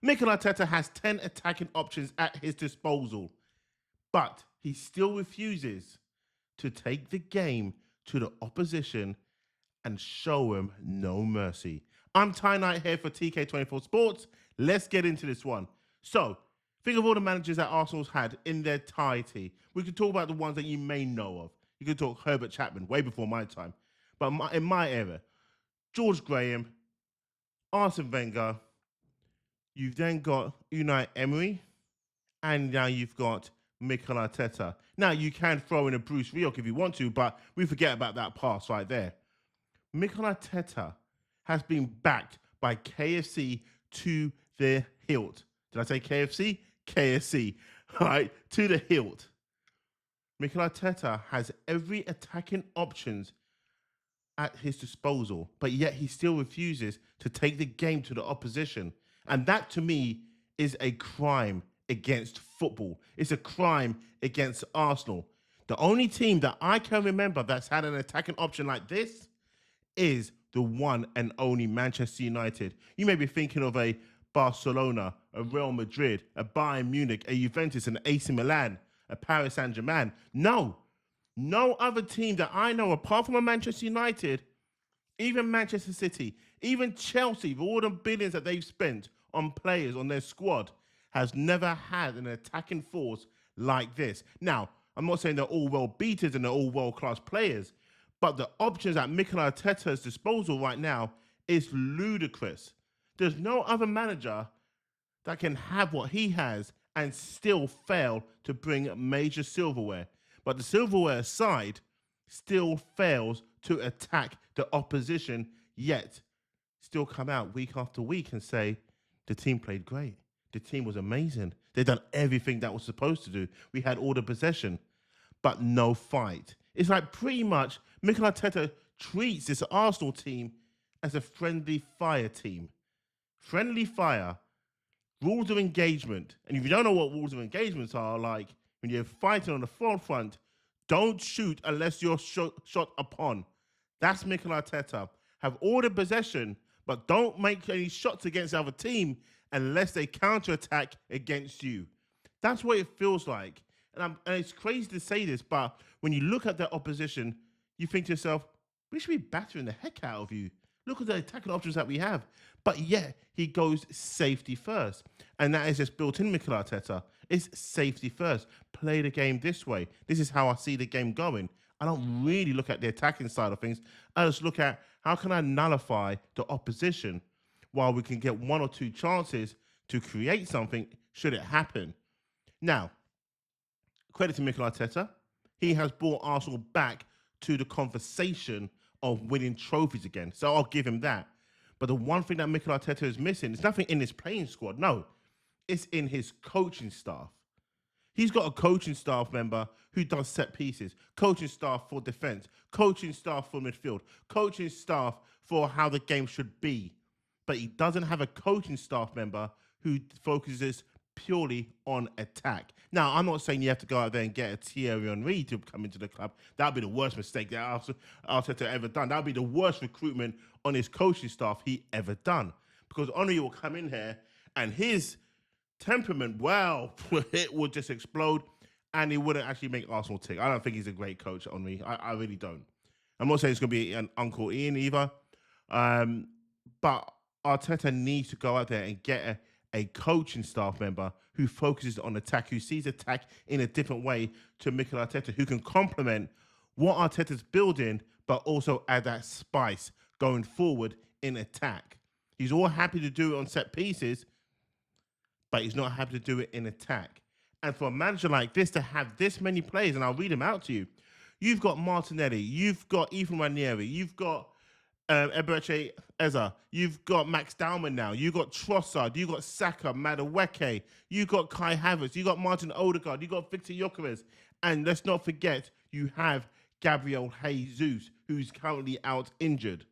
Mikel Arteta has 10 attacking options at his disposal, but he still refuses to take the game to the opposition and show him no mercy. I'm Ty Knight here for TK24 Sports. Let's get into this one. So, think of all the managers that Arsenal's had in their entirety. We could talk about the ones that you may know of. You could talk Herbert Chapman, way before my time. But in my era, George Graham, Arsene Wenger, you've then got Unai Emery, and now you've got Mikel Arteta. Now, you can throw in a Bruce Rioch if you want to, but we forget about that pass right there. Mikel Arteta has been backed by KFC to the hilt. Did I say KFC? KFC, right? To the hilt. Mikel Arteta has every attacking options at his disposal, but yet he still refuses to take the game to the opposition. And that, to me, is a crime against football. It's a crime against Arsenal. The only team that I can remember that's had an attacking option like this is the one and only Manchester United. You may be thinking of a Barcelona, a Real Madrid, a Bayern Munich, a Juventus, an AC Milan, a Paris Saint-Germain. No other team that I know apart from a Manchester United, even Manchester City, even Chelsea, for all the billions that they've spent on players on their squad, has never had an attacking force like this. Now, I'm not saying they're all well beaters and they're all world-class players, but the options at Mikel Arteta's disposal right now is ludicrous. There's no other manager that can have what he has and still fail to bring major silverware. But the silverware side still fails to attack the opposition, yet still come out week after week and say, the team played great. The team was amazing. They've done everything that was supposed to do. We had all the possession, but no fight. It's like pretty much Mikel Arteta treats this Arsenal team as a friendly fire team. Friendly fire, rules of engagement. And if you don't know what rules of engagements are, like when you're fighting on the front, don't shoot unless you're shot upon. That's Mikel Arteta. Have all the possession, but don't make any shots against the other team unless they counterattack against you. That's what it feels like. And it's crazy to say this, but when you look at the opposition, you think to yourself, we should be battering the heck out of you. Look at the attacking options that we have. But yet, he goes safety first. And that is just built in Mikel Arteta. It's safety first. Play the game this way. This is how I see the game going. I don't really look at the attacking side of things. I just look at how can I nullify the opposition while we can get one or two chances to create something should it happen. Now, credit to Mikel Arteta. He has brought Arsenal back to the conversation of winning trophies again. So I'll give him that. But the one thing that Mikel Arteta is missing is nothing in his playing squad. No, it's in his coaching staff. He's got a coaching staff member who does set pieces, coaching staff for defense, coaching staff for midfield, coaching staff for how the game should be. But he doesn't have a coaching staff member who focuses purely on attack. Now, I'm not saying you have to go out there and get a Thierry Henry to come into the club. That would be the worst mistake that Arteta ever done. That would be the worst recruitment on his coaching staff he ever done. Because Henry will come in here and his temperament, well, it would just explode and he wouldn't actually make Arsenal tick. I don't think he's a great coach, Henry. I really don't. I'm not saying it's going to be an Uncle Ian either. But Arteta needs to go out there and get a coaching staff member who focuses on attack, who sees attack in a different way to Mikel Arteta, who can complement what Arteta's building, but also add that spice going forward in attack. He's all happy to do it on set pieces, but he's not happy to do it in attack. And for a manager like this to have this many players, and I'll read them out to you, you've got Martinelli, you've got Nwaneri, you've got Eberechi Eza, you've got Max Dowman now, you've got Trossard, you've got Saka, Madueke, you've got Kai Havertz, you've got Martin Ødegaard, you've got Victor Gyökeres, and let's not forget, you have Gabriel Jesus, who's currently out injured.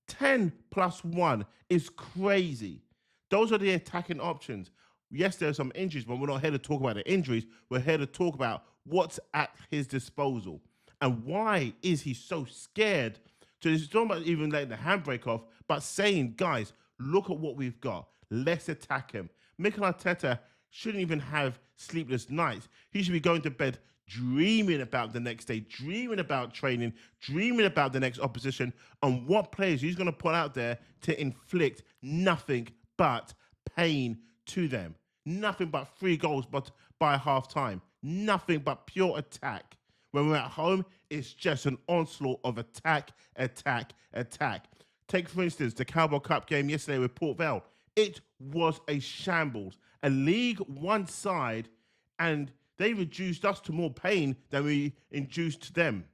10 plus 1 is crazy. Those are the attacking options. Yes, there are some injuries, but we're not here to talk about the injuries. We're here to talk about what's at his disposal. And why is he so scared to, it's not about even letting the handbrake off, but saying, guys, look at what we've got. Let's attack him. Mikel Arteta shouldn't even have sleepless nights. He should be going to bed dreaming about the next day, dreaming about training, dreaming about the next opposition, and what players he's going to put out there to inflict nothing but pain to them. Nothing but 3 goals but by half time. Nothing but pure attack. When we're at home, it's just an onslaught of attack, attack, attack. Take, for instance, the Carabao Cup game yesterday with Port Vale. It was a shambles. A League One side, and they reduced us to more pain than we induced them.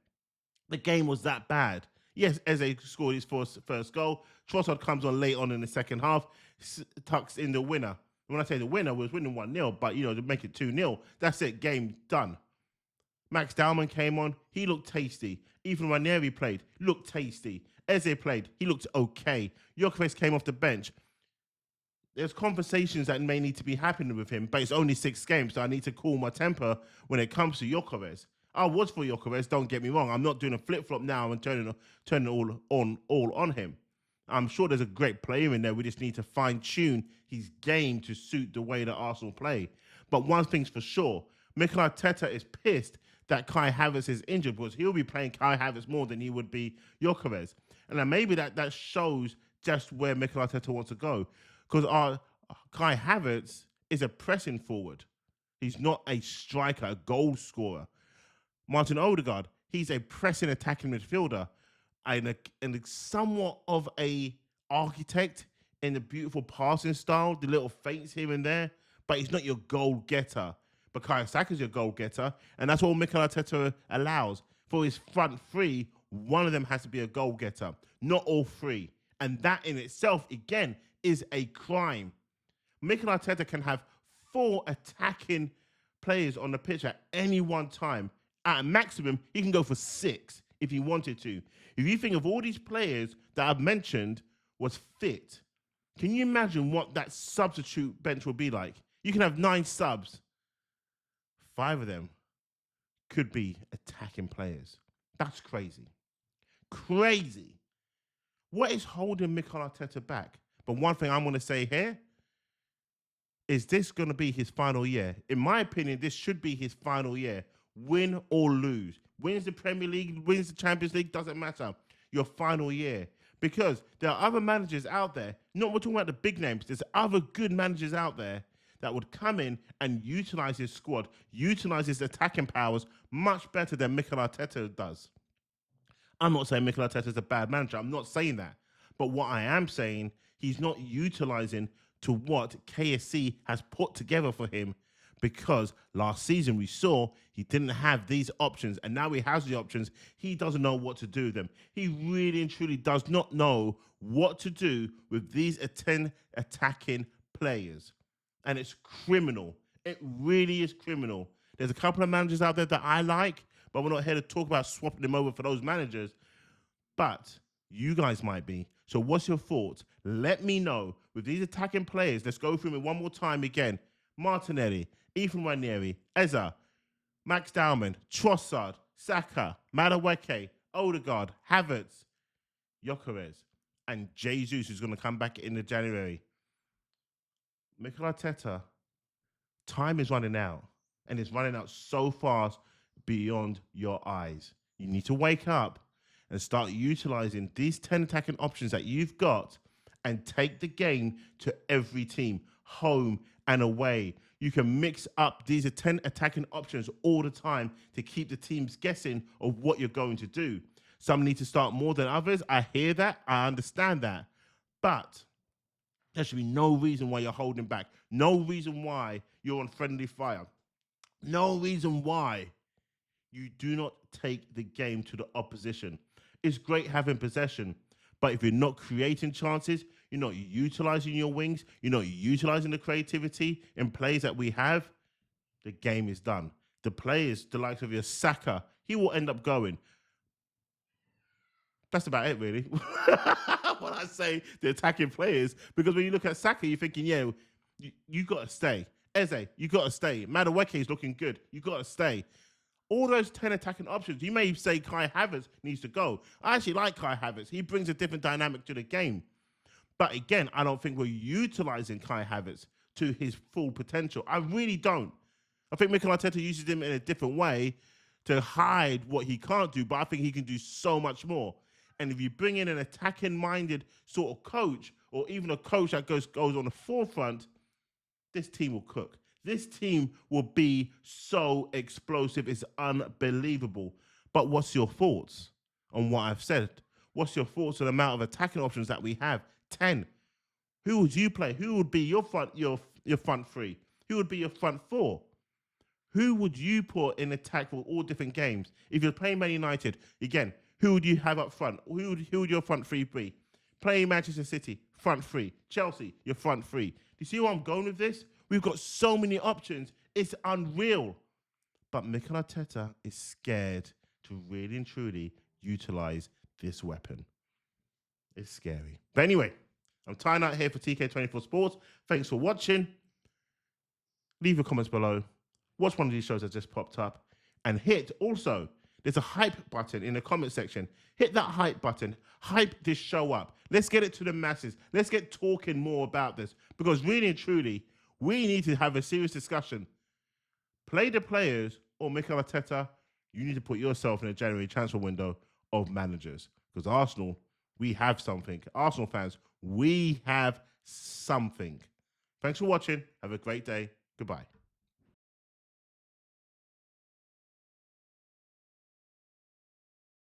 The game was that bad. Yes, Eze scored his first goal. Trossard comes on late on in the second half, tucks in the winner. When I say the winner, was winning 1-0, but, to make it 2-0, that's it, game done. Max Dalman came on, he looked tasty. Even Nwaneri played, looked tasty. Eze played, he looked okay. Gyökeres came off the bench. There's conversations that may need to be happening with him, but it's only 6 games, so I need to cool my temper when it comes to Gyökeres. I was for Gyökeres, don't get me wrong. I'm not doing a flip-flop now and turning it all on him. I'm sure there's a great player in there. We just need to fine-tune his game to suit the way that Arsenal play. But one thing's for sure, Mikel Arteta is pissed that Kai Havertz is injured because he'll be playing Kai Havertz more than he would be Gyökeres. And then maybe that shows just where Mikel Arteta wants to go. Because our Kai Havertz is a pressing forward. He's not a striker, a goal scorer. Martin Ødegaard, he's a pressing attacking midfielder and somewhat of a architect in the beautiful passing style, the little feints here and there, but he's not your goal getter. But Bukayo Saka's your goal getter, and that's what Mikel Arteta allows. For his front 3, one of them has to be a goal getter, not all 3. And that in itself, again, is a crime. Mikel Arteta can have 4 attacking players on the pitch at any one time. At a maximum, he can go for 6 if he wanted to. If you think of all these players that I've mentioned was fit, can you imagine what that substitute bench will be like? You can have 9 subs. 5 of them could be attacking players. That's crazy. Crazy. What is holding Mikel Arteta back? But one thing I'm going to say here, is this going to be his final year? In my opinion, this should be his final year. Win or lose. Wins the Premier League, wins the Champions League, doesn't matter. Your final year. Because there are other managers out there, we're talking about the big names, there's other good managers out there that would come in and utilize his squad, utilize his attacking powers much better than Mikel Arteta does. I'm not saying Mikel Arteta is a bad manager. I'm not saying that. But what I am saying, he's not utilizing to what KSC has put together for him, because last season we saw he didn't have these options, and now he has the options. He doesn't know what to do with them. He really and truly does not know what to do with these 10 attacking players. And it's criminal. It really is criminal. There's a couple of managers out there that I like, but we're not here to talk about swapping them over for those managers. But you guys might be. So what's your thoughts? Let me know. With these attacking players, let's go through them one more time again. Martinelli, Nwaneri, Eze, Max Dalman, Trossard, Saka, Madueke, Ødegaard, Havertz, Gyökeres, and Jesus, who's going to come back in the January. Mikel Arteta, time is running out, and it's running out so fast beyond your eyes. You need to wake up and start utilizing these 10 attacking options that you've got and take the game to every team, home and away. You can mix up these 10 attacking options all the time to keep the teams guessing of what you're going to do. Some need to start more than others. I hear that. I understand that. But there should be no reason why you're holding back. No reason why you're on friendly fire. No reason why you do not take the game to the opposition. It's great having possession, but if you're not creating chances, you're not utilizing your wings, you're not utilizing the creativity in plays that we have, the game is done. The players, the likes of your Saka, he will end up going. That's about it, really. When I say the attacking players, because when you look at Saka, you're thinking, yeah, you got to stay. Eze, you got to stay. Madueke is looking good. You got to stay. All those 10 attacking options, you may say Kai Havertz needs to go. I actually like Kai Havertz. He brings a different dynamic to the game. But again, I don't think we're utilising Kai Havertz to his full potential. I really don't. I think Mikel Arteta uses him in a different way to hide what he can't do, but I think he can do so much more. And if you bring in an attacking-minded sort of coach, or even a coach that goes on the forefront, this team will cook. This team will be so explosive. It's unbelievable. But what's your thoughts on what I've said? What's your thoughts on the amount of attacking options that we have? 10. Who would you play? Who would be your front three? Who would be your front four? Who would you put in attack for all different games? If you're playing Man United, again, who would you have up front? Who would your front three be? Playing Manchester City, front three. Chelsea, your front three. Do you see where I'm going with this? We've got so many options. It's unreal. But Mikel Arteta is scared to really and truly utilize this weapon. It's scary. But anyway, I'm tying out here for TK24 Sports. Thanks for watching. Leave your comments below. Watch one of these shows that just popped up. And hit also, there's a hype button in the comment section. Hit that hype button. Hype this show up. Let's get it to the masses. Let's get talking more about this. Because really and truly, we need to have a serious discussion. Play the players, or Mikel Arteta, you need to put yourself in a January transfer window of managers. Because Arsenal, we have something. Arsenal fans, we have something. Thanks for watching. Have a great day. Goodbye.